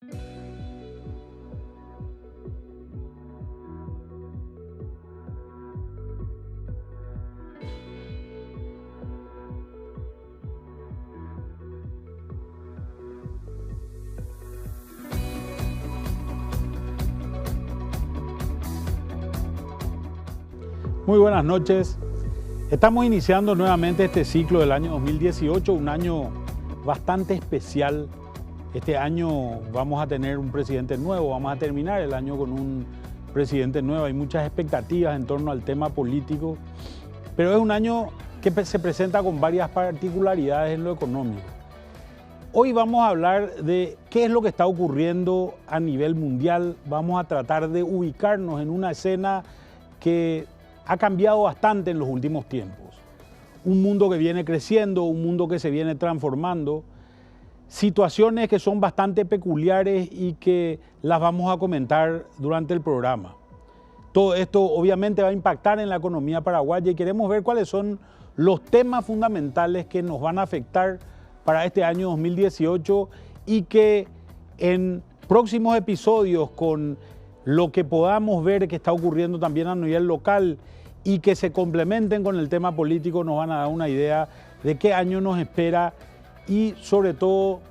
Muy buenas noches. Estamos iniciando nuevamente este ciclo del año 2018, un año bastante especial. Este año vamos a tener un presidente nuevo, vamos a terminar el año con un presidente nuevo. Hay muchas expectativas en torno al tema político, pero es un año que se presenta con varias particularidades en lo económico. Hoy vamos a hablar de qué es lo que está ocurriendo a nivel mundial. Vamos a tratar de ubicarnos en una escena que ha cambiado bastante en los últimos tiempos. Un mundo que viene creciendo, un mundo que se viene transformando, situaciones que son bastante peculiares y que las vamos a comentar durante el programa. Todo esto obviamente va a impactar en la economía paraguaya y queremos ver cuáles son los temas fundamentales que nos van a afectar para este año 2018 y que en próximos episodios, con lo que podamos ver que está ocurriendo también a nivel local y que se complementen con el tema político, nos van a dar una idea de qué año nos espera y sobre todo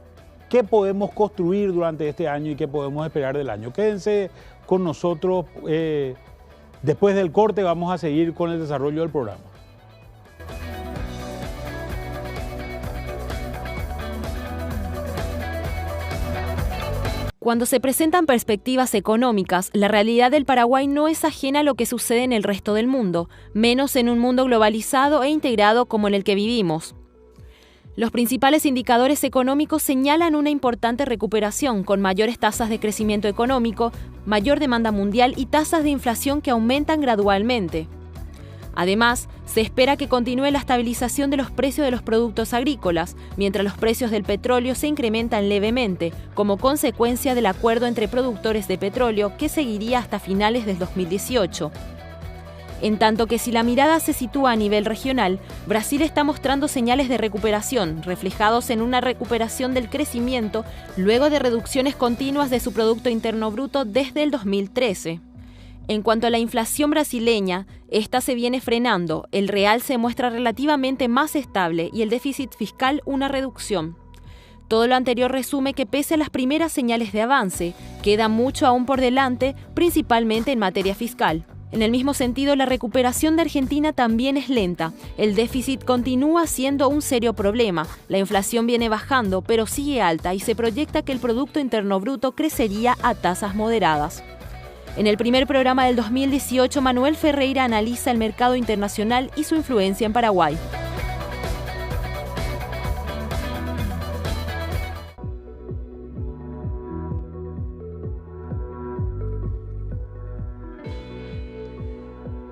qué podemos construir durante este año y qué podemos esperar del año. Quédense con nosotros. Después del corte vamos a seguir con el desarrollo del programa. Cuando se presentan perspectivas económicas, la realidad del Paraguay no es ajena a lo que sucede en el resto del mundo, menos en un mundo globalizado e integrado como en el que vivimos. Los principales indicadores económicos señalan una importante recuperación, con mayores tasas de crecimiento económico, mayor demanda mundial y tasas de inflación que aumentan gradualmente. Además, se espera que continúe la estabilización de los precios de los productos agrícolas, mientras los precios del petróleo se incrementan levemente, como consecuencia del acuerdo entre productores de petróleo que seguiría hasta finales del 2018. En tanto que si la mirada se sitúa a nivel regional, Brasil está mostrando señales de recuperación, reflejados en una recuperación del crecimiento luego de reducciones continuas de su Producto Interno Bruto desde el 2013. En cuanto a la inflación brasileña, esta se viene frenando, el real se muestra relativamente más estable y el déficit fiscal una reducción. Todo lo anterior resume que pese a las primeras señales de avance, queda mucho aún por delante, principalmente en materia fiscal. En el mismo sentido, la recuperación de Argentina también es lenta. El déficit continúa siendo un serio problema. La inflación viene bajando, pero sigue alta y se proyecta que el Producto Interno Bruto crecería a tasas moderadas. En el primer programa del 2018, Manuel Ferreira analiza el mercado internacional y su influencia en Paraguay.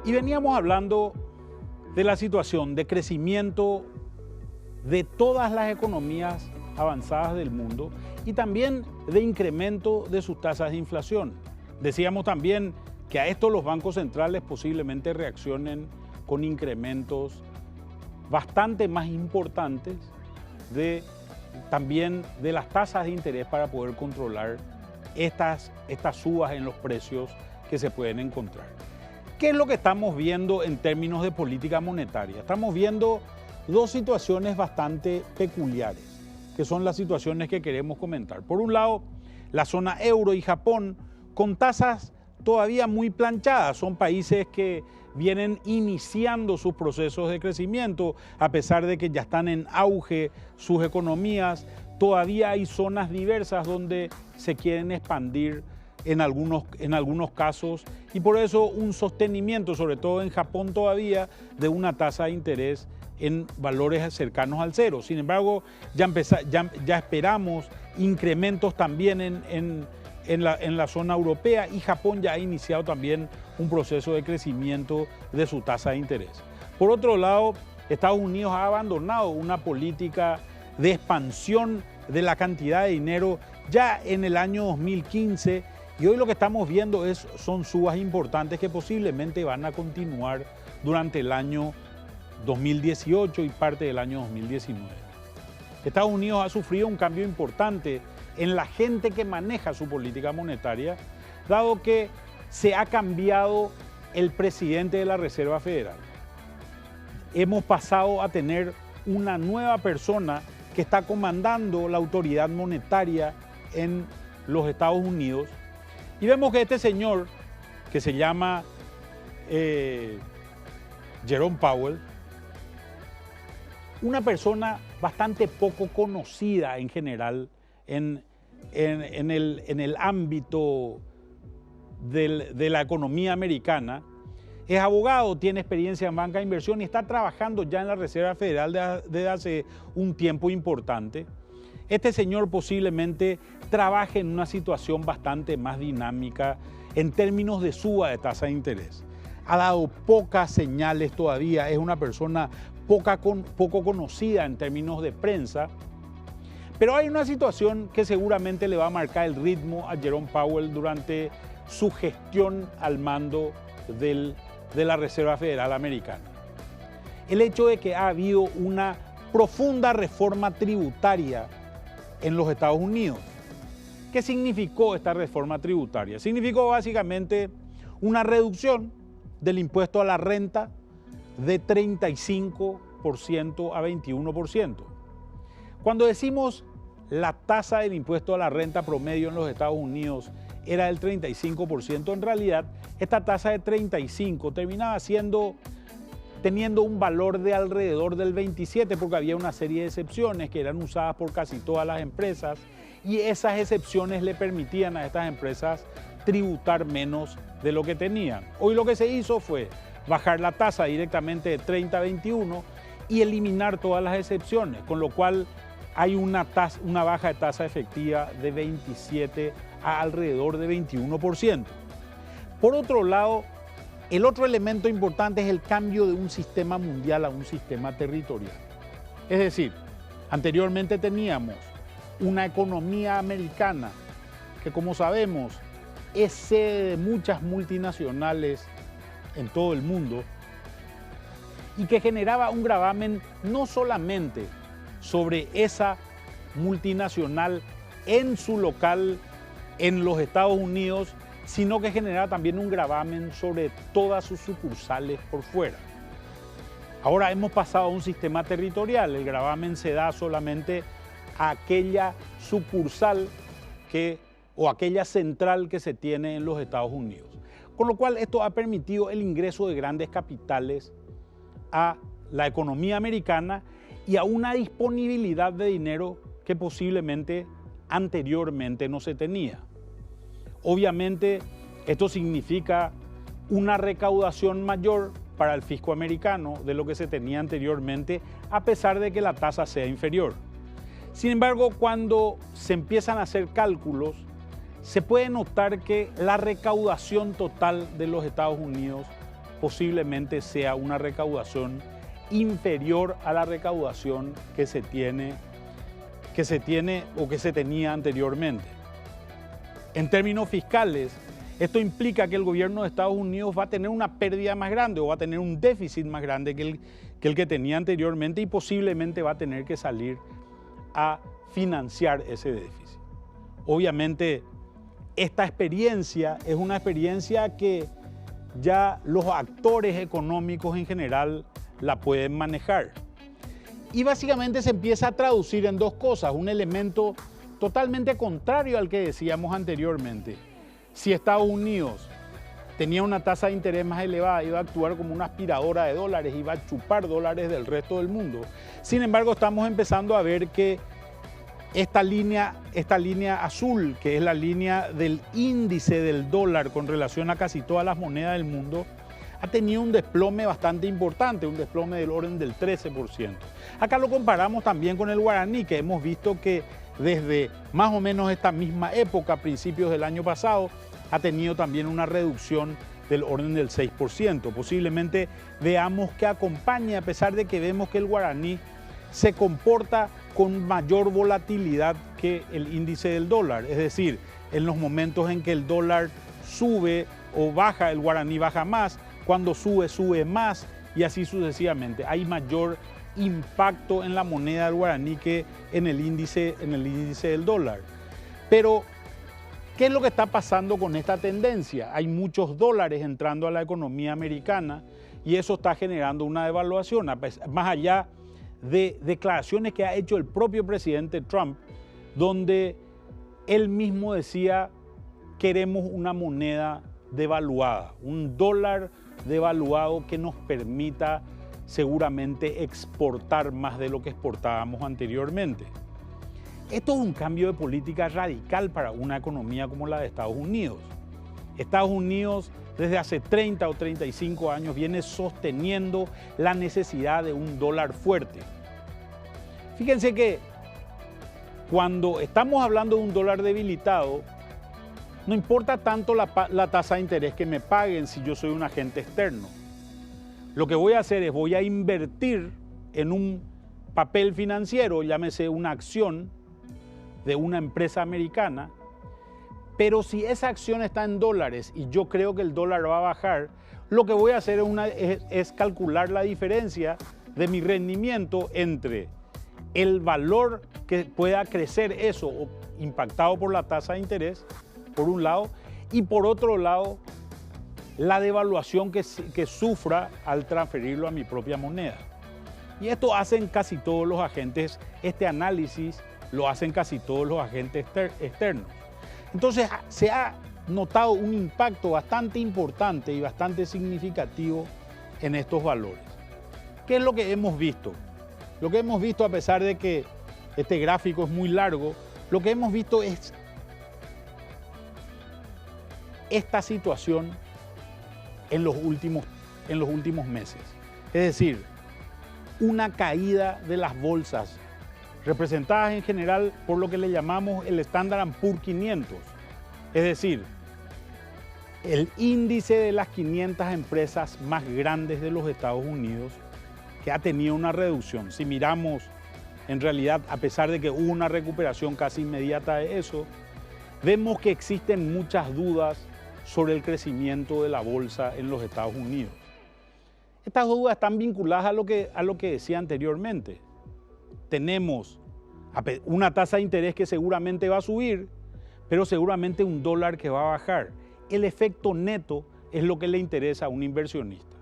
Y veníamos hablando de la situación de crecimiento de todas las economías avanzadas del mundo y también de incremento de sus tasas de inflación. Decíamos también que a esto los bancos centrales posiblemente reaccionen con incrementos bastante más importantes también de las tasas de interés para poder controlar estas subas en los precios que se pueden encontrar. ¿Qué es lo que estamos viendo en términos de política monetaria? Estamos viendo dos situaciones bastante peculiares, que son las situaciones que queremos comentar. Por un lado, la zona euro y Japón, con tasas todavía muy planchadas. Son países que vienen iniciando sus procesos de crecimiento, a pesar de que ya están en auge sus economías. Todavía hay zonas diversas donde se quieren expandir en algunos casos, y por eso un sostenimiento, sobre todo en Japón todavía, de una tasa de interés en valores cercanos al cero. Sin embargo, ya esperamos incrementos también en la zona europea, y Japón ya ha iniciado también un proceso de crecimiento de su tasa de interés. Por otro lado, Estados Unidos ha abandonado una política de expansión de la cantidad de dinero ya en el año 2015, y hoy lo que estamos viendo son subas importantes que posiblemente van a continuar durante el año 2018 y parte del año 2019. Estados Unidos ha sufrido un cambio importante en la gente que maneja su política monetaria, dado que se ha cambiado el presidente de la Reserva Federal. Hemos pasado a tener una nueva persona que está comandando la autoridad monetaria en los Estados Unidos. Y vemos que este señor, que se llama Jerome Powell, una persona bastante poco conocida en general en el ámbito de la economía americana, es abogado, tiene experiencia en banca de inversión y está trabajando ya en la Reserva Federal desde hace un tiempo importante. Este señor posiblemente trabaje en una situación bastante más dinámica en términos de suba de tasa de interés. Ha dado pocas señales todavía, es una persona poco conocida en términos de prensa, pero hay una situación que seguramente le va a marcar el ritmo a Jerome Powell durante su gestión al mando de la Reserva Federal Americana. El hecho de que ha habido una profunda reforma tributaria en los Estados Unidos. ¿Qué significó esta reforma tributaria? Significó básicamente una reducción del impuesto a la renta de 35% a 21%. Cuando decimos la tasa del impuesto a la renta promedio en los Estados Unidos era del 35%, en realidad esta tasa de 35 terminaba teniendo un valor de alrededor del 27 porque había una serie de excepciones que eran usadas por casi todas las empresas y esas excepciones le permitían a estas empresas tributar menos de lo que tenían. Hoy lo que se hizo fue bajar la tasa directamente de 30 a 21 y eliminar todas las excepciones, con lo cual hay una baja de tasa efectiva de 27 a alrededor de 21%. Por otro lado, el otro elemento importante es el cambio de un sistema mundial a un sistema territorial. Es decir, anteriormente teníamos una economía americana que, como sabemos, es sede de muchas multinacionales en todo el mundo y que generaba un gravamen no solamente sobre esa multinacional en su local en los Estados Unidos, sino que generaba también un gravamen sobre todas sus sucursales por fuera. Ahora hemos pasado a un sistema territorial, el gravamen se da solamente a aquella sucursal o aquella central que se tiene en los Estados Unidos. Con lo cual esto ha permitido el ingreso de grandes capitales a la economía americana y a una disponibilidad de dinero que posiblemente anteriormente no se tenía. Obviamente esto significa una recaudación mayor para el fisco americano de lo que se tenía anteriormente, a pesar de que la tasa sea inferior. Sin embargo, cuando se empiezan a hacer cálculos, se puede notar que la recaudación total de los Estados Unidos posiblemente sea una recaudación inferior a la recaudación que se tiene o que se tenía anteriormente. En términos fiscales, esto implica que el gobierno de Estados Unidos va a tener una pérdida más grande o va a tener un déficit más grande que el que tenía anteriormente y posiblemente va a tener que salir a financiar ese déficit. Obviamente, esta experiencia es una experiencia que ya los actores económicos en general la pueden manejar. Y básicamente se empieza a traducir en dos cosas, un elemento totalmente contrario al que decíamos anteriormente. Si Estados Unidos tenía una tasa de interés más elevada, iba a actuar como una aspiradora de dólares, iba a chupar dólares del resto del mundo. Sin embargo, estamos empezando a ver que esta línea azul, que es la línea del índice del dólar con relación a casi todas las monedas del mundo, ha tenido un desplome bastante importante, un desplome del orden del 13%. Acá lo comparamos también con el guaraní, que hemos visto que desde más o menos esta misma época, principios del año pasado, ha tenido también una reducción del orden del 6%. Posiblemente veamos que acompaña, a pesar de que vemos que el guaraní se comporta con mayor volatilidad que el índice del dólar. Es decir, en los momentos en que el dólar sube o baja, el guaraní baja más, cuando sube, sube más y así sucesivamente. Hay mayor impacto en la moneda del guaraní que en el índice del dólar. Pero, ¿qué es lo que está pasando con esta tendencia? Hay muchos dólares entrando a la economía americana y eso está generando una devaluación, más allá de declaraciones que ha hecho el propio presidente Trump, donde él mismo decía: queremos una moneda devaluada, un dólar devaluado que nos permita seguramente exportar más de lo que exportábamos anteriormente. Esto es un cambio de política radical para una economía como la de Estados Unidos. Estados Unidos desde hace 30 o 35 años viene sosteniendo la necesidad de un dólar fuerte. Fíjense que cuando estamos hablando de un dólar debilitado, no importa tanto la tasa de interés que me paguen si yo soy un agente externo. Lo que voy a hacer es voy a invertir en un papel financiero, llámese una acción de una empresa americana, pero si esa acción está en dólares y yo creo que el dólar va a bajar, lo que voy a hacer es calcular la diferencia de mi rendimiento entre el valor que pueda crecer eso impactado por la tasa de interés, por un lado, y por otro lado, la devaluación que sufra al transferirlo a mi propia moneda. Y esto hacen casi todos los agentes, este análisis lo hacen casi todos los agentes externos. Entonces se ha notado un impacto bastante importante y bastante significativo en estos valores. ¿Qué es lo que hemos visto? Lo que hemos visto, a pesar de que este gráfico es muy largo, lo que hemos visto es esta situación en los últimos meses. Es decir, una caída de las bolsas, representadas en general por lo que le llamamos el Standard & Poor's 500. Es decir, el índice de las 500 empresas más grandes de los Estados Unidos, que ha tenido una reducción. Si miramos, en realidad, a pesar de que hubo una recuperación casi inmediata de eso, vemos que existen muchas dudas sobre el crecimiento de la bolsa en los Estados Unidos. Estas dudas están vinculadas a lo que decía anteriormente. Tenemos una tasa de interés que seguramente va a subir, pero seguramente un dólar que va a bajar. El efecto neto es lo que le interesa a un inversionista.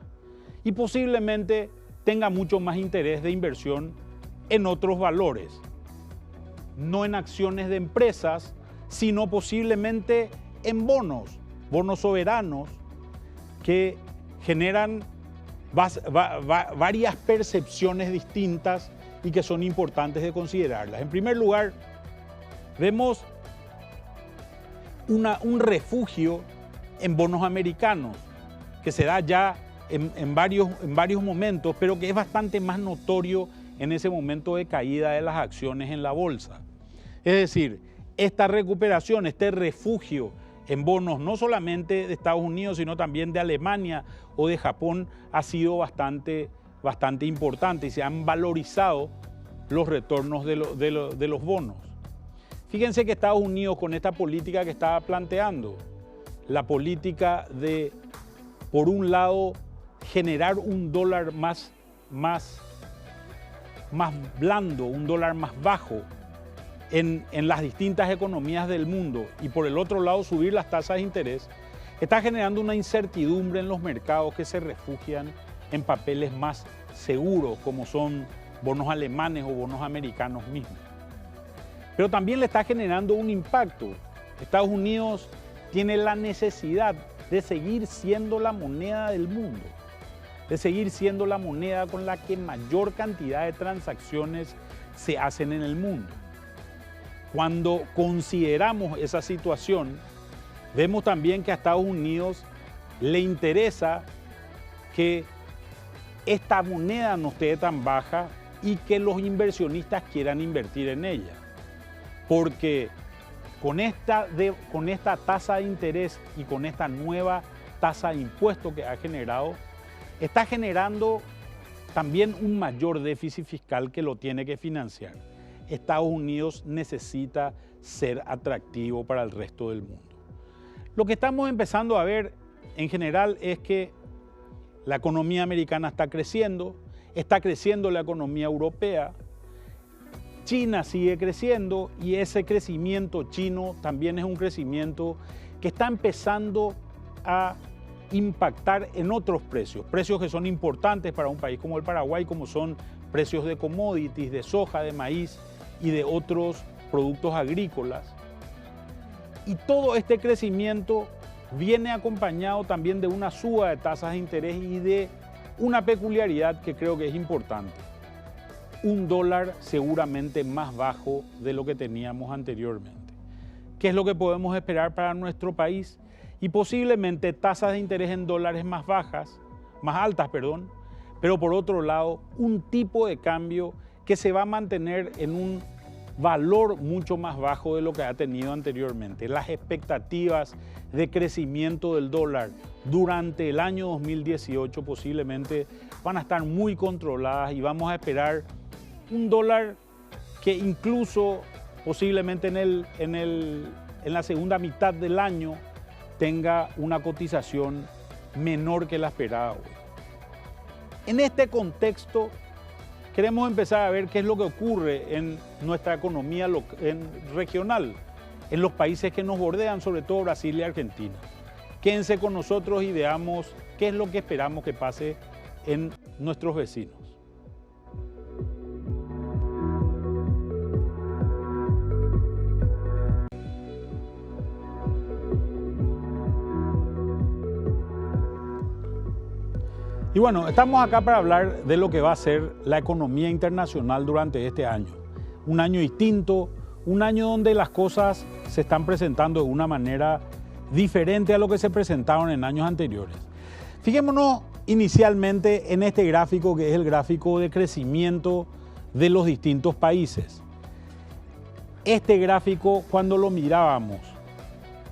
Y posiblemente tenga mucho más interés de inversión en otros valores, no en acciones de empresas, sino posiblemente en bonos soberanos que generan varias percepciones distintas y que son importantes de considerarlas. En primer lugar, vemos un refugio en bonos americanos que se da ya en varios momentos, pero que es bastante más notorio en ese momento de caída de las acciones en la bolsa. Es decir, esta recuperación, este refugio en bonos no solamente de Estados Unidos, sino también de Alemania o de Japón, ha sido bastante importante y se han valorizado los retornos de los bonos. Fíjense que Estados Unidos, con esta política que estaba planteando, la política de, por un lado, generar un dólar más blando, un dólar más bajo en las distintas economías del mundo, y por el otro lado subir las tasas de interés, está generando una incertidumbre en los mercados que se refugian en papeles más seguros, como son bonos alemanes o bonos americanos mismos. Pero también le está generando un impacto. Estados Unidos tiene la necesidad de seguir siendo la moneda del mundo, de seguir siendo la moneda con la que mayor cantidad de transacciones se hacen en el mundo. Cuando consideramos esa situación, vemos también que a Estados Unidos le interesa que esta moneda no esté tan baja y que los inversionistas quieran invertir en ella. Porque con esta tasa de interés y con esta nueva tasa de impuesto que ha generado, está generando también un mayor déficit fiscal que lo tiene que financiar. Estados Unidos necesita ser atractivo para el resto del mundo. Lo que estamos empezando a ver en general es que la economía americana está creciendo la economía europea, China sigue creciendo y ese crecimiento chino también es un crecimiento que está empezando a impactar en otros precios que son importantes para un país como el Paraguay, como son precios de commodities, de soja, de maíz y de otros productos agrícolas. Y todo este crecimiento viene acompañado también de una suba de tasas de interés y de una peculiaridad que creo que es importante. Un dólar seguramente más bajo de lo que teníamos anteriormente. ¿Qué es lo que podemos esperar para nuestro país? Y posiblemente tasas de interés en dólares más altas, pero por otro lado, un tipo de cambio que se va a mantener en un valor mucho más bajo de lo que ha tenido anteriormente. Las expectativas de crecimiento del dólar durante el año 2018 posiblemente van a estar muy controladas y vamos a esperar un dólar que incluso posiblemente en la segunda mitad del año tenga una cotización menor que la esperada hoy. En este contexto, queremos empezar a ver qué es lo que ocurre en nuestra economía regional, en los países que nos bordean, sobre todo Brasil y Argentina. Quédense con nosotros y veamos qué es lo que esperamos que pase en nuestros vecinos. Y bueno, estamos acá para hablar de lo que va a ser la economía internacional durante este año. Un año distinto, un año donde las cosas se están presentando de una manera diferente a lo que se presentaron en años anteriores. Fijémonos inicialmente en este gráfico, que es el gráfico de crecimiento de los distintos países. Este gráfico, cuando lo mirábamos,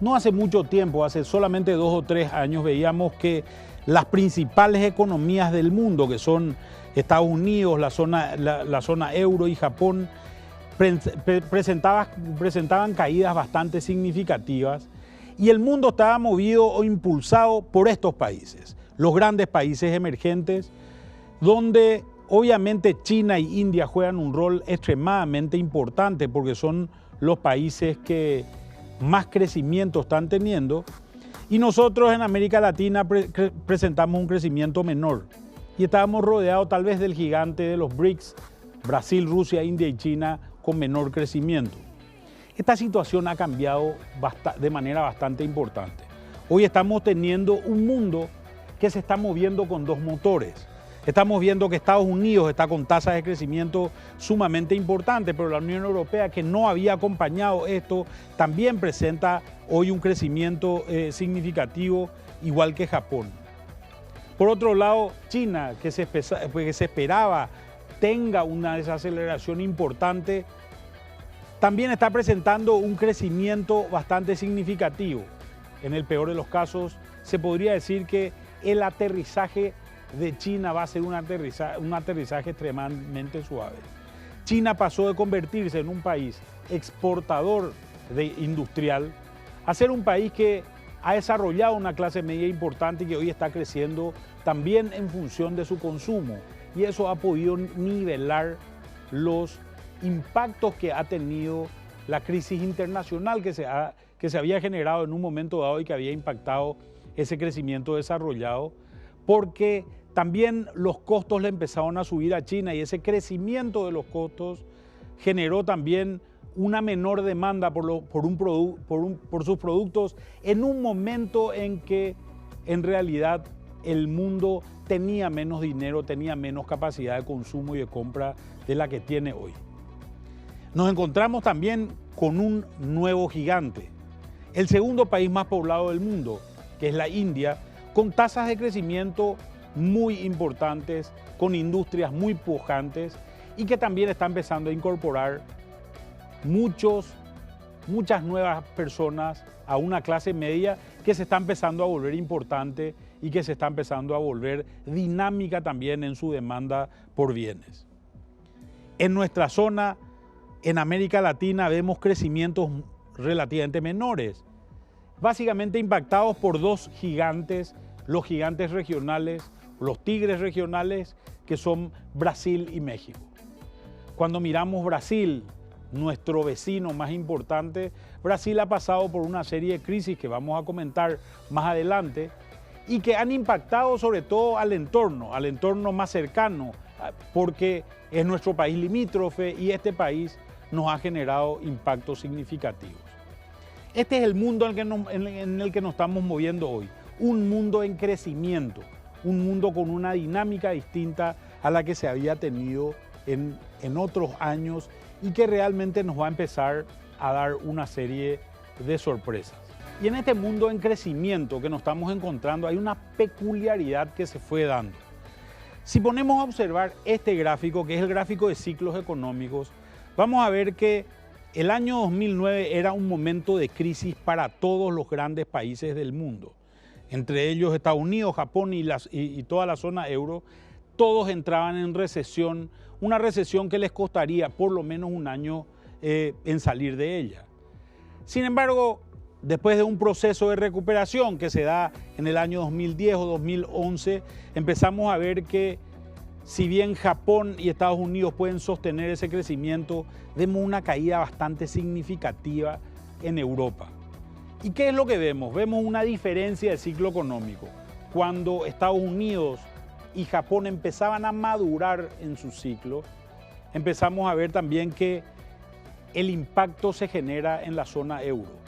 no hace mucho tiempo, hace solamente 2 o 3 años, veíamos que las principales economías del mundo, que son Estados Unidos, la zona euro y Japón, presentaban caídas bastante significativas y el mundo estaba movido o impulsado por estos países, los grandes países emergentes, donde obviamente China y India juegan un rol extremadamente importante porque son los países que más crecimiento están teniendo. Y nosotros en América Latina presentamos un crecimiento menor y estábamos rodeados tal vez del gigante de los BRICS, Brasil, Rusia, India y China, con menor crecimiento. Esta situación ha cambiado de manera bastante importante. Hoy estamos teniendo un mundo que se está moviendo con 2 motores. Estamos viendo que Estados Unidos está con tasas de crecimiento sumamente importantes, pero la Unión Europea, que no había acompañado esto, también presenta hoy un crecimiento significativo, igual que Japón. Por otro lado, China, que se esperaba tenga una desaceleración importante, también está presentando un crecimiento bastante significativo. En el peor de los casos, se podría decir que el aterrizaje de China va a ser un aterrizaje extremadamente suave. China pasó de convertirse en un país exportador industrial a ser un país que ha desarrollado una clase media importante y que hoy está creciendo también en función de su consumo. Y eso ha podido nivelar los impactos que ha tenido la crisis internacional que se había generado en un momento dado y que había impactado ese crecimiento desarrollado, porque también los costos le empezaron a subir a China y ese crecimiento de los costos generó también una menor demanda por sus productos en un momento en que en realidad el mundo tenía menos dinero, tenía menos capacidad de consumo y de compra de la que tiene hoy. Nos encontramos también con un nuevo gigante, el segundo país más poblado del mundo, que es la India, con tasas de crecimiento muy importantes, con industrias muy pujantes y que también está empezando a incorporar muchas nuevas personas a una clase media que se está empezando a volver importante y que se está empezando a volver dinámica también en su demanda por bienes. En nuestra zona, en América Latina, vemos crecimientos relativamente menores, básicamente impactados por 2 gigantes, los gigantes regionales, los tigres regionales, que son Brasil y México. Cuando miramos Brasil, nuestro vecino más importante, Brasil ha pasado por una serie de crisis que vamos a comentar más adelante y que han impactado sobre todo al entorno más cercano, porque es nuestro país limítrofe y este país nos ha generado impactos significativos. Este es el mundo en el que nos estamos moviendo hoy, un mundo en crecimiento, un mundo con una dinámica distinta a la que se había tenido en otros años y que realmente nos va a empezar a dar una serie de sorpresas. Y en este mundo en crecimiento que nos estamos encontrando hay una peculiaridad que se fue dando. Si ponemos a observar este gráfico, que es el gráfico de ciclos económicos, vamos a ver que el año 2009 era un momento de crisis para todos los grandes países del mundo, entre ellos Estados Unidos, Japón y toda la zona euro. Todos entraban en recesión, una recesión que les costaría por lo menos un año en salir de ella. Sin embargo, después de un proceso de recuperación que se da en el año 2010 o 2011, empezamos a ver que si bien Japón y Estados Unidos pueden sostener ese crecimiento, vemos una caída bastante significativa en Europa. ¿Y qué es lo que vemos? Vemos una diferencia de ciclo económico. Cuando Estados Unidos y Japón empezaban a madurar en su ciclo, empezamos a ver también que el impacto se genera en la zona euro.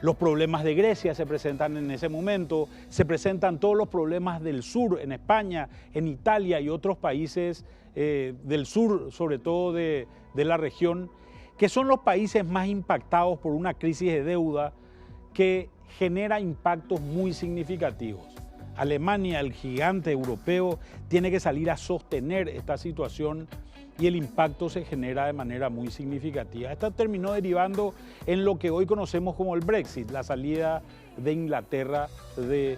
Los problemas de Grecia se presentan en ese momento, se presentan todos los problemas del sur, en España, en Italia y otros países del sur, sobre todo de la región, que son los países más impactados por una crisis de deuda que genera impactos muy significativos. Alemania, el gigante europeo, tiene que salir a sostener esta situación y el impacto se genera de manera muy significativa. Esto terminó derivando en lo que hoy conocemos como el Brexit, la salida de Inglaterra, de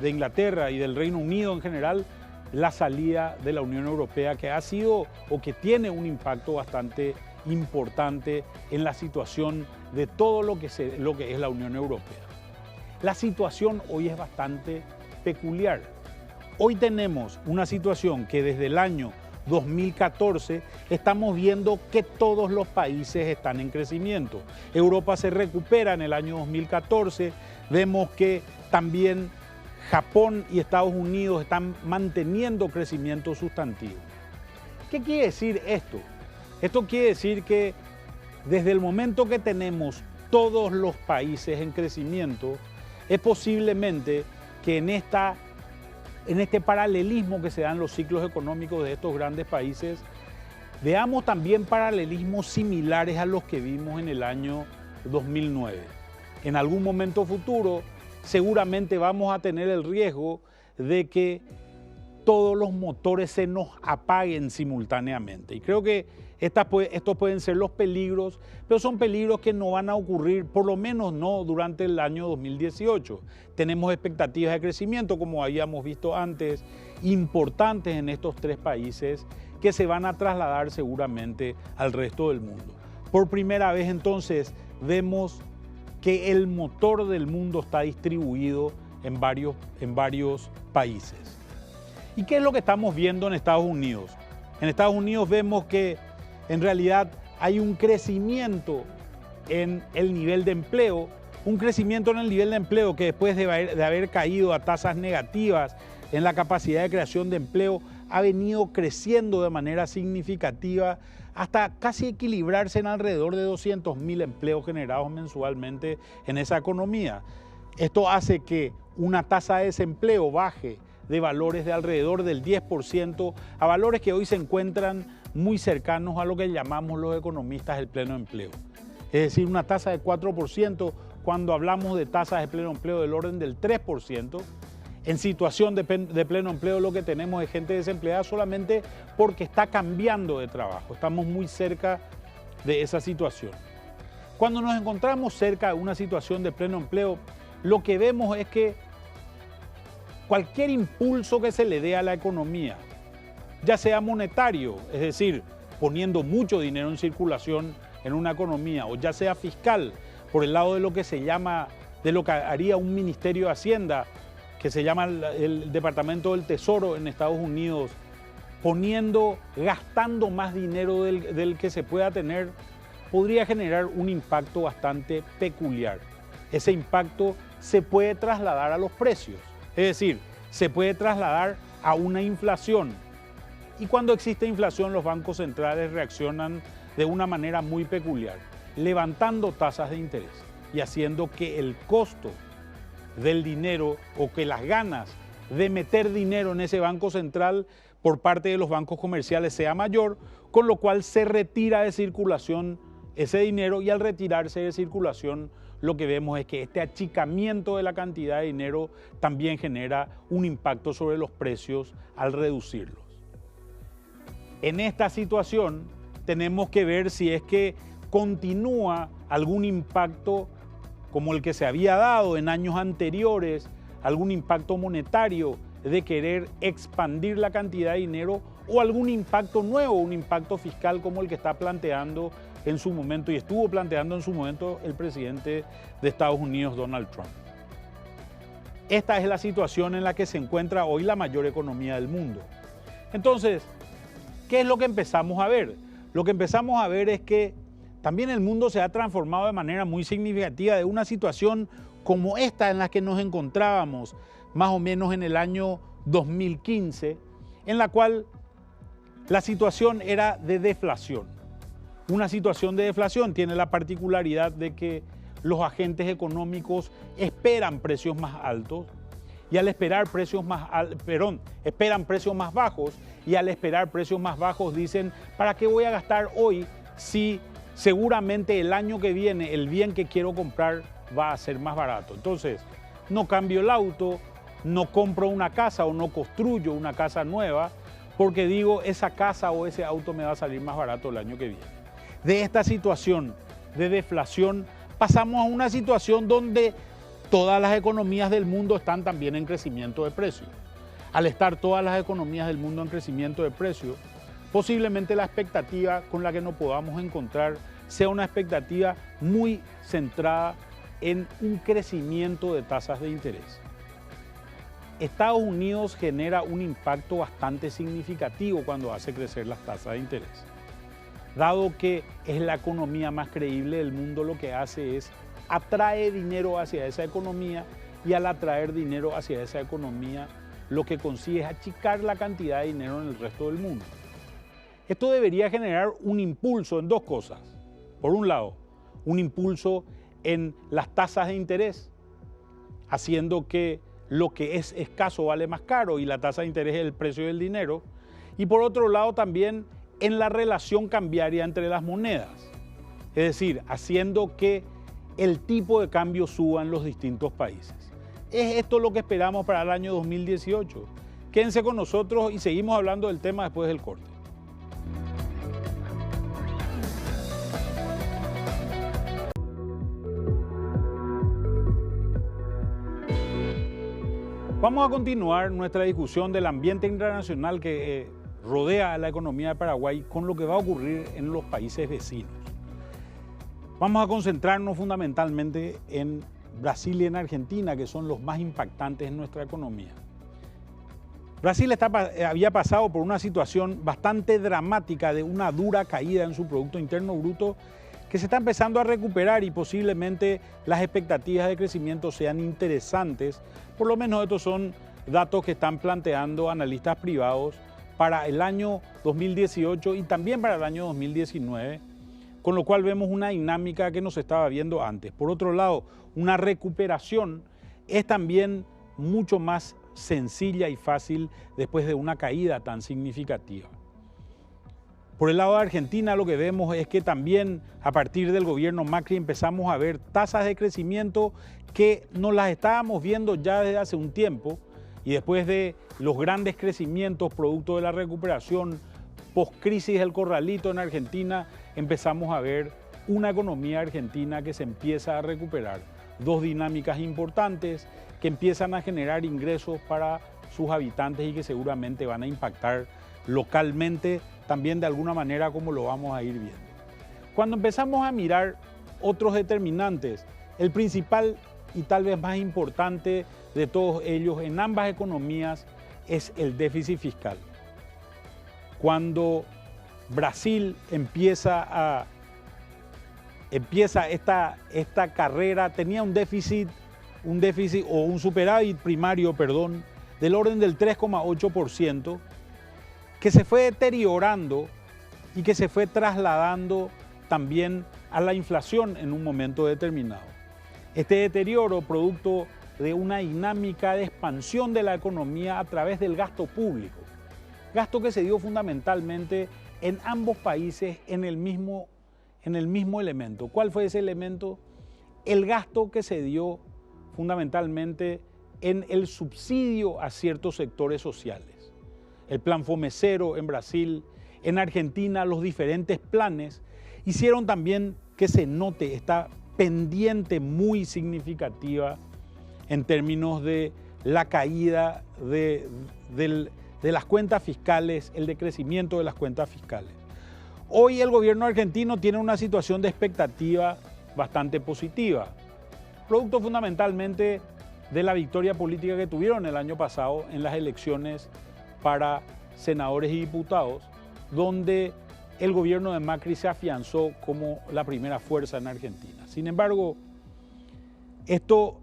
Inglaterra y del Reino Unido en general, la salida de la Unión Europea, que ha sido o que tiene un impacto bastante importante en la situación de todo lo que es la Unión Europea. La situación hoy es bastante peculiar. Hoy tenemos una situación que desde el año 2014 estamos viendo que todos los países están en crecimiento. Europa se recupera en el año 2014, vemos que también Japón y Estados Unidos están manteniendo crecimiento sustantivo. ¿Qué quiere decir esto? Esto quiere decir que desde el momento que tenemos todos los países en crecimiento, es posiblemente que en este paralelismo que se dan los ciclos económicos de estos grandes países, veamos también paralelismos similares a los que vimos en el año 2009. En algún momento futuro, seguramente vamos a tener el riesgo de que todos los motores se nos apaguen simultáneamente. Y creo que estos pueden ser los peligros, pero son peligros que no van a ocurrir, por lo menos no durante el año 2018. Tenemos expectativas de crecimiento, como habíamos visto antes, importantes en estos tres países que se van a trasladar seguramente al resto del mundo. Por primera vez entonces vemos que el motor del mundo está distribuido en varios países. ¿Y qué es lo que estamos viendo en Estados Unidos? En Estados Unidos vemos que en realidad hay un crecimiento en el nivel de empleo, que después de haber caído a tasas negativas en la capacidad de creación de empleo, ha venido creciendo de manera significativa hasta casi equilibrarse en alrededor de 200.000 empleos generados mensualmente en esa economía. Esto hace que una tasa de desempleo baje de valores de alrededor del 10% a valores que hoy se encuentran muy cercanos a lo que llamamos los economistas el pleno empleo. Es decir, una tasa de 4%, cuando hablamos de tasas de pleno empleo del orden del 3%, en situación de pleno empleo lo que tenemos es gente desempleada solamente porque está cambiando de trabajo. Estamos muy cerca de esa situación. Cuando nos encontramos cerca de una situación de pleno empleo, lo que vemos es que cualquier impulso que se le dé a la economía, ya sea monetario, es decir, poniendo mucho dinero en circulación en una economía, o ya sea fiscal, por el lado de lo que se llama, de lo que haría un Ministerio de Hacienda, que se llama el Departamento del Tesoro en Estados Unidos, gastando más dinero del que se pueda tener, podría generar un impacto bastante peculiar. Ese impacto se puede trasladar a los precios, es decir, se puede trasladar a una inflación. Y cuando existe inflación, los bancos centrales reaccionan de una manera muy peculiar, levantando tasas de interés y haciendo que el costo del dinero o que las ganas de meter dinero en ese banco central por parte de los bancos comerciales sea mayor, con lo cual se retira de circulación ese dinero, y al retirarse de circulación lo que vemos es que este achicamiento de la cantidad de dinero también genera un impacto sobre los precios al reducirlos. En esta situación tenemos que ver si es que continúa algún impacto como el que se había dado en años anteriores, algún impacto monetario de querer expandir la cantidad de dinero, o algún impacto nuevo, un impacto fiscal como el que está planteando en su momento y estuvo planteando en su momento el presidente de Estados Unidos, Donald Trump. Esta es la situación en la que se encuentra hoy la mayor economía del mundo. Entonces, ¿qué es lo que empezamos a ver? Lo que empezamos a ver es que también el mundo se ha transformado de manera muy significativa de una situación como esta en la que nos encontrábamos más o menos en el año 2015, en la cual la situación era de deflación. Una situación de deflación tiene la particularidad de que los agentes económicos esperan precios más altos, y al esperar esperan precios más bajos, y al esperar precios más bajos dicen, ¿para qué voy a gastar hoy si seguramente el año que viene el bien que quiero comprar va a ser más barato? Entonces, no cambio el auto, no compro una casa o no construyo una casa nueva, porque digo, esa casa o ese auto me va a salir más barato el año que viene. De esta situación de deflación pasamos a una situación donde todas las economías del mundo están también en crecimiento de precios. Al estar todas las economías del mundo en crecimiento de precios, posiblemente la expectativa con la que nos podamos encontrar sea una expectativa muy centrada en un crecimiento de tasas de interés. Estados Unidos genera un impacto bastante significativo cuando hace crecer las tasas de interés. Dado que es la economía más creíble del mundo, lo que hace es atrae dinero hacia esa economía, y al atraer dinero hacia esa economía, lo que consigue es achicar la cantidad de dinero en el resto del mundo. Esto debería generar un impulso en dos cosas. Por un lado, un impulso en las tasas de interés, haciendo que lo que es escaso vale más caro y la tasa de interés es el precio del dinero. Y por otro lado también en la relación cambiaria entre las monedas, es decir, haciendo que el tipo de cambio suba en los distintos países. ¿Es esto lo que esperamos para el año 2018? Quédense con nosotros y seguimos hablando del tema después del corte. Vamos a continuar nuestra discusión del ambiente internacional que rodea a la economía de Paraguay con lo que va a ocurrir en los países vecinos. Vamos a concentrarnos fundamentalmente en Brasil y en Argentina, que son los más impactantes en nuestra economía. Brasil había pasado por una situación bastante dramática de una dura caída en su Producto Interno Bruto, que se está empezando a recuperar, y posiblemente las expectativas de crecimiento sean interesantes. Por lo menos estos son datos que están planteando analistas privados para el año 2018 y también para el año 2019, con lo cual vemos una dinámica que no se estaba viendo antes. Por otro lado, una recuperación es también mucho más sencilla y fácil después de una caída tan significativa. Por el lado de Argentina, lo que vemos es que también a partir del gobierno Macri empezamos a ver tasas de crecimiento que no las estábamos viendo ya desde hace un tiempo, y después de los grandes crecimientos producto de la recuperación post-crisis del corralito en Argentina, empezamos a ver una economía argentina que se empieza a recuperar. Dos dinámicas importantes que empiezan a generar ingresos para sus habitantes y que seguramente van a impactar localmente también de alguna manera, como lo vamos a ir viendo. Cuando empezamos a mirar otros determinantes, el principal y tal vez más importante de todos ellos en ambas economías es el déficit fiscal. cuando Brasil empieza esta carrera, tenía un déficit o un superávit primario, perdón, del orden del 3,8%, que se fue deteriorando y que se fue trasladando también a la inflación en un momento determinado. Este deterioro producto de una dinámica de expansión de la economía a través del gasto público, gasto que se dio fundamentalmente en ambos países en el mismo elemento. ¿Cuál fue ese elemento? El gasto que se dio fundamentalmente en el subsidio a ciertos sectores sociales. El plan Fomecero en Brasil, en Argentina los diferentes planes hicieron también que se note esta pendiente muy significativa en términos de la caída de las cuentas fiscales, el decrecimiento de las cuentas fiscales. Hoy el gobierno argentino tiene una situación de expectativa bastante positiva, producto fundamentalmente de la victoria política que tuvieron el año pasado en las elecciones para senadores y diputados, donde el gobierno de Macri se afianzó como la primera fuerza en Argentina. Sin embargo, esto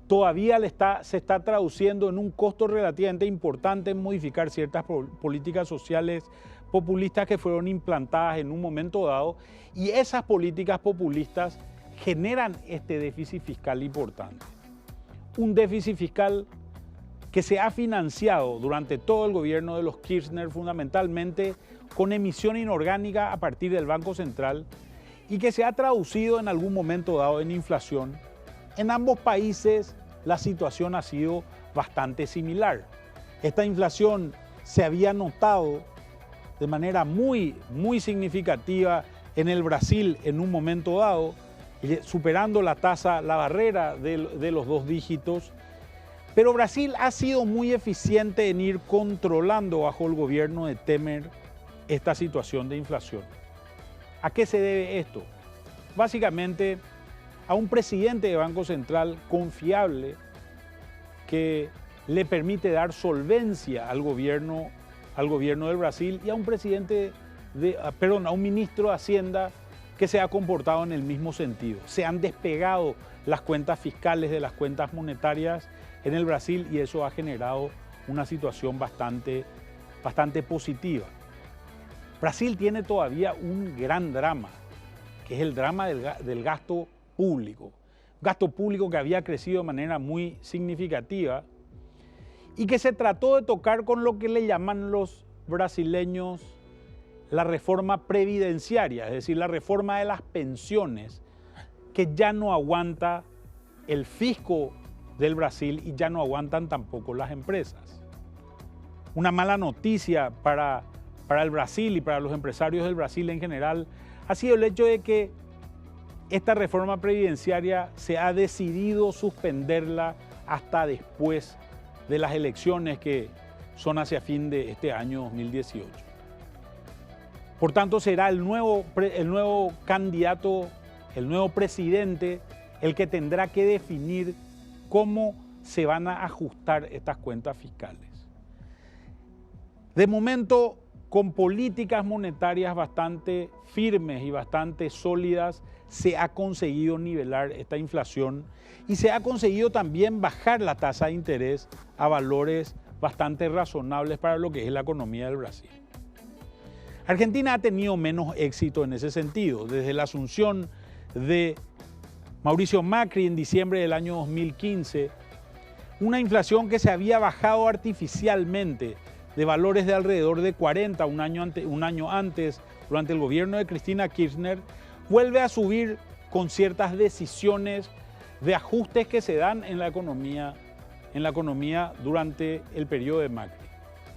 todavía se está traduciendo en un costo relativamente importante en modificar ciertas políticas sociales populistas que fueron implantadas en un momento dado, y esas políticas populistas generan este déficit fiscal importante. Un déficit fiscal que se ha financiado durante todo el gobierno de los Kirchner fundamentalmente con emisión inorgánica a partir del Banco Central y que se ha traducido en algún momento dado en inflación. En ambos países la situación ha sido bastante similar. Esta inflación se había notado de manera muy significativa en el Brasil en un momento dado, superando la barrera de los 2 dígitos. Pero Brasil ha sido muy eficiente en ir controlando bajo el gobierno de Temer esta situación de inflación. ¿A qué se debe esto? Básicamente a un presidente de Banco Central confiable que le permite dar solvencia al gobierno del Brasil, y a a un ministro de Hacienda que se ha comportado en el mismo sentido. Se han despegado las cuentas fiscales de las cuentas monetarias en el Brasil y eso ha generado una situación bastante positiva. Brasil tiene todavía un gran drama, que es el drama del gasto público. Gasto público que había crecido de manera muy significativa y que se trató de tocar con lo que le llaman los brasileños la reforma previdenciaria, es decir, la reforma de las pensiones, que ya no aguanta el fisco del Brasil y ya no aguantan tampoco las empresas. Una mala noticia para el Brasil y para los empresarios del Brasil en general ha sido el hecho de que esta reforma previdenciaria se ha decidido suspenderla hasta después de las elecciones que son hacia fin de este año 2018. Por tanto, será el nuevo candidato, el nuevo presidente, el que tendrá que definir cómo se van a ajustar estas cuentas fiscales. De momento, con políticas monetarias bastante firmes y bastante sólidas, se ha conseguido nivelar esta inflación y se ha conseguido también bajar la tasa de interés a valores bastante razonables para lo que es la economía del Brasil. Argentina ha tenido menos éxito en ese sentido. Desde la asunción de Mauricio Macri en diciembre del año 2015, una inflación que se había bajado artificialmente de valores de alrededor de 40 un año antes, durante el gobierno de Cristina Kirchner, vuelve a subir con ciertas decisiones de ajustes que se dan en la economía durante el periodo de Macri.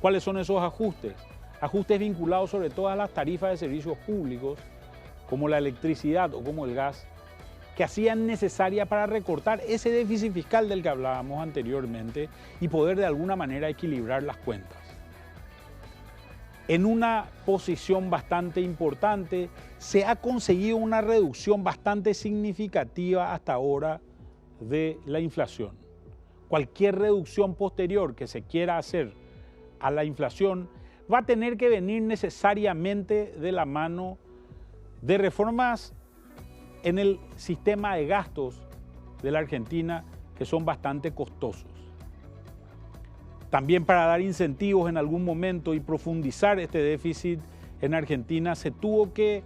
¿Cuáles son esos ajustes? Ajustes vinculados sobre todo a las tarifas de servicios públicos, como la electricidad o como el gas, que hacían necesaria para recortar ese déficit fiscal del que hablábamos anteriormente y poder de alguna manera equilibrar las cuentas. En una posición bastante importante, se ha conseguido una reducción bastante significativa hasta ahora de la inflación. Cualquier reducción posterior que se quiera hacer a la inflación va a tener que venir necesariamente de la mano de reformas en el sistema de gastos de la Argentina que son bastante costosos. También para dar incentivos en algún momento y profundizar este déficit en Argentina se tuvo que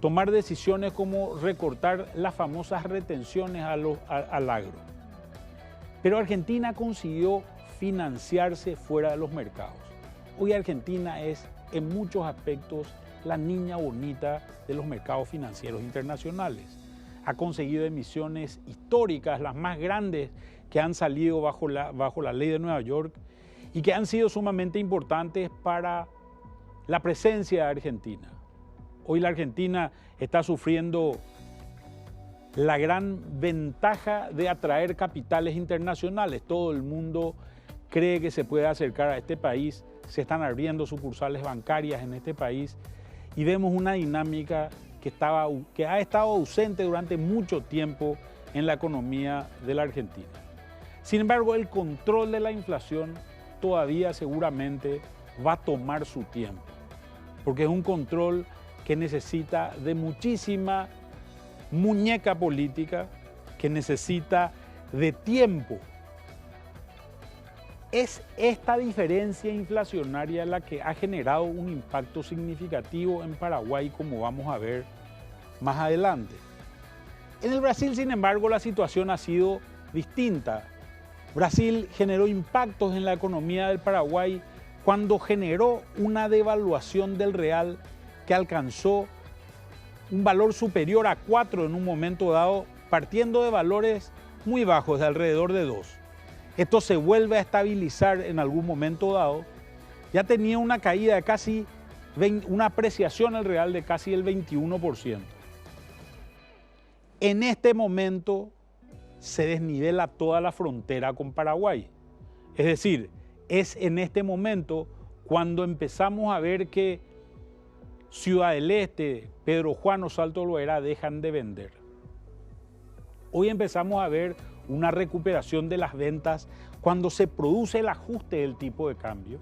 tomar decisiones como recortar las famosas retenciones al agro. Pero Argentina consiguió financiarse fuera de los mercados. Hoy Argentina es en muchos aspectos la niña bonita de los mercados financieros internacionales. Ha conseguido emisiones históricas, las más grandes que han salido bajo la ley de Nueva York y que han sido sumamente importantes para la presencia de Argentina. Hoy la Argentina está sufriendo la gran ventaja de atraer capitales internacionales. Todo el mundo cree que se puede acercar a este país, se están abriendo sucursales bancarias en este país y vemos una dinámica que ha estado ausente durante mucho tiempo en la economía de la Argentina. Sin embargo, el control de la inflación todavía seguramente va a tomar su tiempo, porque es un control que necesita de muchísima muñeca política, que necesita de tiempo. Es esta diferencia inflacionaria la que ha generado un impacto significativo en Paraguay, como vamos a ver más adelante. En el Brasil, sin embargo, la situación ha sido distinta. Brasil generó impactos en la economía del Paraguay cuando generó una devaluación del real que alcanzó un valor superior a 4 en un momento dado, partiendo de valores muy bajos, de alrededor de 2. Esto se vuelve a estabilizar en algún momento dado. Ya tenía una caída de casi, una apreciación el real de casi el 21%. En este momento se desnivela toda la frontera con Paraguay. Es decir, es en este momento cuando empezamos a ver que Ciudad del Este, Pedro Juan o Salto Loera dejan de vender. Hoy empezamos a ver una recuperación de las ventas cuando se produce el ajuste del tipo de cambio.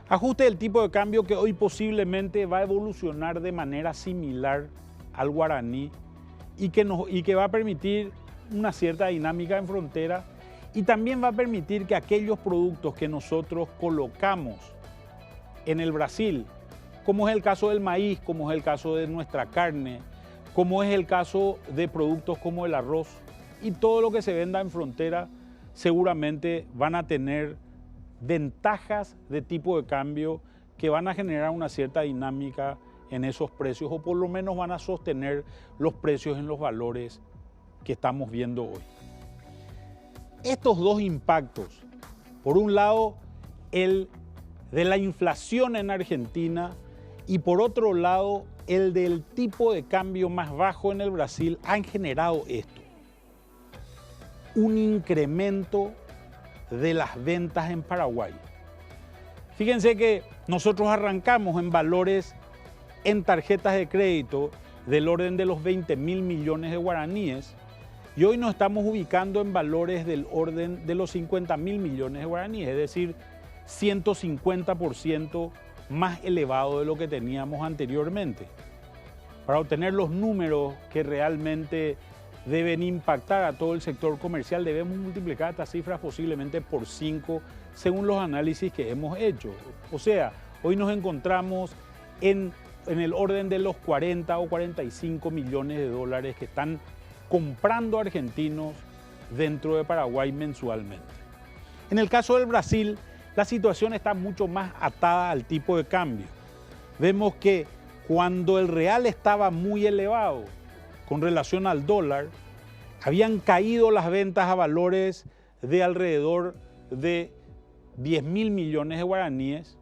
Ajuste del tipo de cambio que hoy posiblemente va a evolucionar de manera similar al guaraní y que va a permitir una cierta dinámica en frontera y también va a permitir que aquellos productos que nosotros colocamos en el Brasil, como es el caso del maíz, como es el caso de nuestra carne, como es el caso de productos como el arroz y todo lo que se venda en frontera, seguramente van a tener ventajas de tipo de cambio que van a generar una cierta dinámica en esos precios o por lo menos van a sostener los precios en los valores que estamos viendo hoy. Estos dos impactos, por un lado el de la inflación en Argentina y por otro lado el del tipo de cambio más bajo en el Brasil, han generado esto: un incremento de las ventas en Paraguay. Fíjense que nosotros arrancamos en valores en tarjetas de crédito del orden de los 20.000 millones de guaraníes y hoy nos estamos ubicando en valores del orden de los 50.000 millones de guaraníes, es decir, 150% más elevado de lo que teníamos anteriormente. Para obtener los números que realmente deben impactar a todo el sector comercial, debemos multiplicar estas cifras posiblemente por 5 según los análisis que hemos hecho. O sea, hoy nos encontramos en el orden de los 40 o 45 millones de dólares que están comprando argentinos dentro de Paraguay mensualmente. En el caso del Brasil, la situación está mucho más atada al tipo de cambio. Vemos que cuando el real estaba muy elevado con relación al dólar, habían caído las ventas a valores de alrededor de 10.000 millones de guaraníes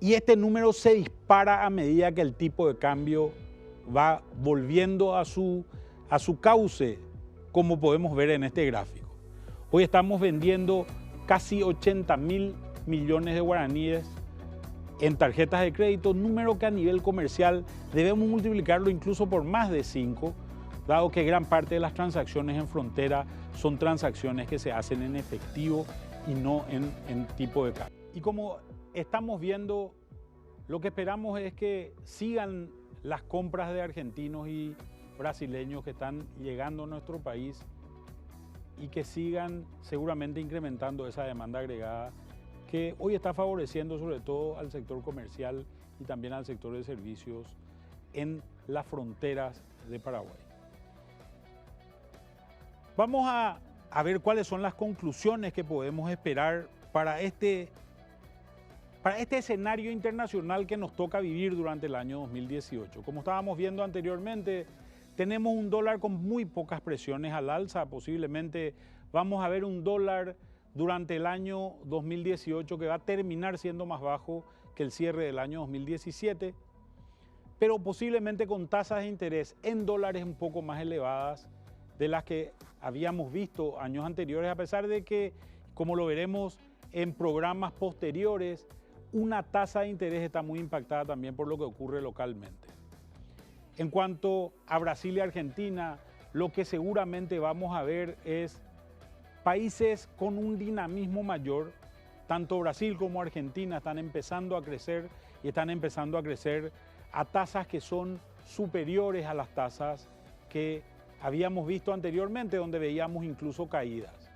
y este número se dispara a medida que el tipo de cambio va volviendo a su cauce, como podemos ver en este gráfico. Hoy estamos vendiendo casi 80.000 millones de guaraníes en tarjetas de crédito, número que a nivel comercial debemos multiplicarlo incluso por más de 5, dado que gran parte de las transacciones en frontera son transacciones que se hacen en efectivo y no en tipo de cambio. Y como estamos viendo, lo que esperamos es que sigan las compras de argentinos y brasileños que están llegando a nuestro país y que sigan seguramente incrementando esa demanda agregada que hoy está favoreciendo sobre todo al sector comercial y también al sector de servicios en las fronteras de Paraguay. Vamos a ver cuáles son las conclusiones que podemos esperar para este escenario internacional que nos toca vivir durante el año 2018. Como estábamos viendo anteriormente, tenemos un dólar con muy pocas presiones al alza. Posiblemente vamos a ver un dólar durante el año 2018 que va a terminar siendo más bajo que el cierre del año 2017, pero posiblemente con tasas de interés en dólares un poco más elevadas de las que habíamos visto años anteriores, a pesar de que, como lo veremos en programas posteriores, una tasa de interés está muy impactada también por lo que ocurre localmente. En cuanto a Brasil y Argentina, lo que seguramente vamos a ver es países con un dinamismo mayor. Tanto Brasil como Argentina están empezando a crecer y están empezando a crecer a tasas que son superiores a las tasas que habíamos visto anteriormente, donde veíamos incluso caídas.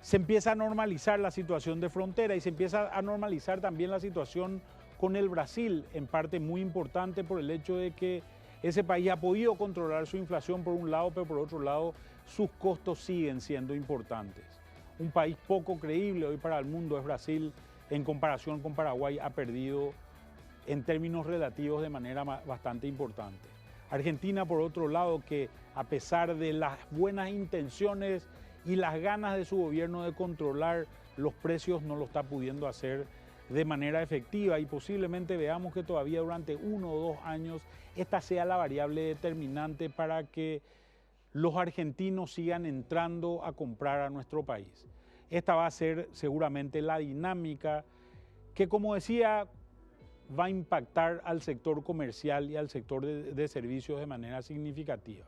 Se empieza a normalizar la situación de frontera y se empieza a normalizar también la situación con el Brasil, en parte muy importante por el hecho de que ese país ha podido controlar su inflación por un lado, pero por otro lado sus costos siguen siendo importantes. Un país poco creíble hoy para el mundo es Brasil, en comparación con Paraguay ha perdido en términos relativos de manera bastante importante. Argentina, por otro lado, que a pesar de las buenas intenciones y las ganas de su gobierno de controlar los precios, no lo está pudiendo hacer de manera efectiva y posiblemente veamos que todavía durante 1 o 2 años esta sea la variable determinante para que los argentinos sigan entrando a comprar a nuestro país. Esta va a ser seguramente la dinámica que, como decía, va a impactar al sector comercial y al sector de servicios de manera significativa.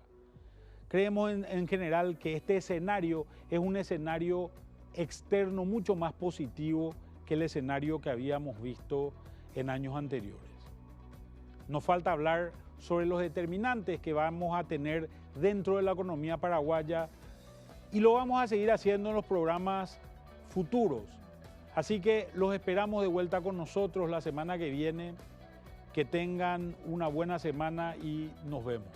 Creemos en general que este escenario es un escenario externo mucho más positivo que el escenario que habíamos visto en años anteriores. Nos falta hablar sobre los determinantes que vamos a tener dentro de la economía paraguaya y lo vamos a seguir haciendo en los programas futuros. Así que los esperamos de vuelta con nosotros la semana que viene. Que tengan una buena semana y nos vemos.